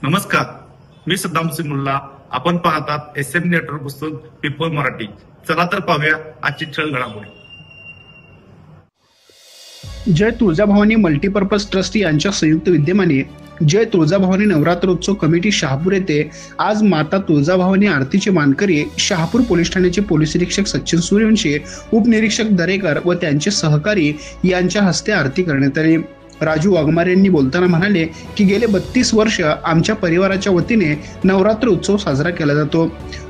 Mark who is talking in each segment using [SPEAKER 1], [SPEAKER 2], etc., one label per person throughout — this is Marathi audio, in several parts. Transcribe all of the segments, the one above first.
[SPEAKER 1] नमस्कार, मी सद्दाम सिंग मुल्ला. आपण पाहतात SM नेटवर्क पुस्तक पीपल मराठी. चला तर पाहूया आजची ठळक घडामोडी.
[SPEAKER 2] जय तुळजाभवानी मल्टीपर्पज ट्रस्ट यांच्या संयुक्त विद्यमाने जय तुळजाभवानी नवरात्रोत्सव कमिटी शहापूर येथे आज माता तुळजाभवानी आरतीचे मानकरी शहापूर पोलीस ठाण्याचे पोलीस निरीक्षक सचिन सूर्यवंशी, उपनिरीक्षक दरेकर व त्यांचे सहकारी यांच्या हस्ते आरती करण्यात आली. राजू वाघमारे यांनी बोलताना म्हणाले की गेले 32 वर्ष आमच्या परिवाराच्या वतीने नवरात्र उत्सव साजरा केला जातो.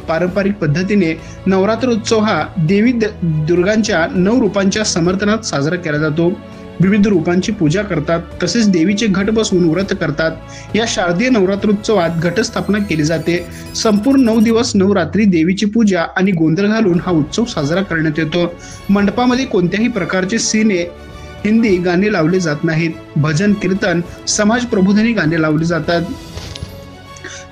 [SPEAKER 2] पारंपरिक पद्धतीने नवरात्र उत्सव हा देवी दुर्गांच्या 9 रूपांच्या समर्थनात साजरा केला जातो. विविध रूपांची पूजा करतात, तसेच देवीचे घट बसवून व्रत करतात. या शारदीय नवरात्रोत्सवात घटस्थापना केली जाते. संपूर्ण 9 दिवस 9 रात्री देवीची पूजा आणि गोंधळ घालून हा उत्सव साजरा करण्यात येतो. मंडपामध्ये कोणत्याही प्रकारचे सिने हिंदी गाणे लावले जात नाहीत. भजन, कीर्तन, समाज प्रबोधनी गाणे लावले जातात.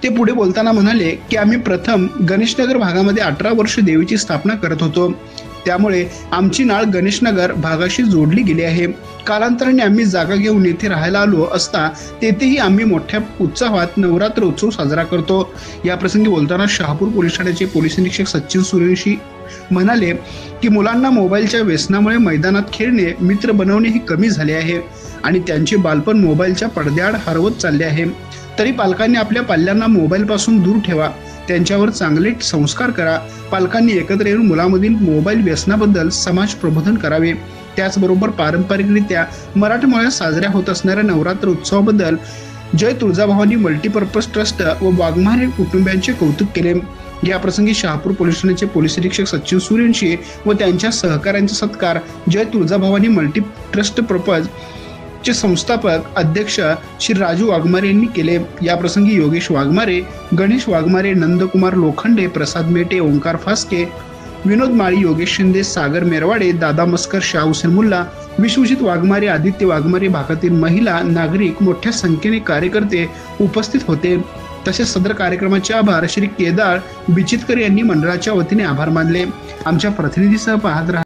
[SPEAKER 2] ते पुढे बोलताना म्हणाले की आम्ही प्रथम गणेशनगर भागामध्ये 18 वर्ष देवीची स्थापना करत होतो. त्यामुळे आमची नाळ गणेशनगर भागाशी जोडली गेली आहे. कालांतराने आम्ही जागा घेऊन येथे राहायला आलो असता तेथेही आम्ही मोठ्या उत्साहात नवरात्र उत्सव साजरा करतो. या प्रसंगी बोलताना शहापूर पोलीस ठाण्याचे पोलीस निरीक्षक सचिन सूर्यवंशी म्हणाले की मुलांना मोबाईलच्या व्यसनामुळे मैदानात खेळणे, मित्र बनवणे ही कमी झाले आहे आणि त्यांचे बालपण मोबाईलच्या पडद्याआड हरवत चालले आहे. तरी पालकांनी आपल्या पाल्यांना मोबाईलपासून दूर ठेवा, त्यांच्यावर चांगले संस्कार करा. पालकांनी एकत्र येऊन मुलामधील मोबाईल व्यसनाबद्दल समाज प्रबोधन करावे. त्याचबरोबर पारंपरिकरित्या मराठमोळ्यात साजऱ्या होत असणाऱ्या नवरात्र उत्सवाबद्दल जय तुळजाभवानी मल्टीपर्पज ट्रस्ट व वाघमारे कुटुंबियांचे कौतुक केले. या प्रसंगी शहापूर पोलीस ठाण्याचे पोलीस निरीक्षक सचिन सूर्यवंशी व त्यांच्या सहकाऱ्यांचा सत्कार जय तुळजाभवानी मल्टी ट्रस्ट पर्पज चे संस्थापक अध्यक्ष श्री राजू वाघमारे यांनी केले. या प्रसंगी योगेश वाघमारे, गणेश वाघमारे, नंदकुमार लोखंडे, प्रसाद मेटे, ओंकार फास्के, विनोद माळी, योगेश शिंदे, सागर मेरवाडे, दादा मस्कर, शाह हुसेन मुल्ला, विश्वजित वाघमारे, आदित्य वाघमारे, भागातील महिला, नागरिक, मोठ्या संख्येने कार्यकर्ते उपस्थित होते. तसेच सदर कार्यक्रमाचे आभार श्री केदार बिचितकर यांनी मंडळाच्या वतीने आभार मानले. आमच्या प्रतिनिधीसह पाहत राहा.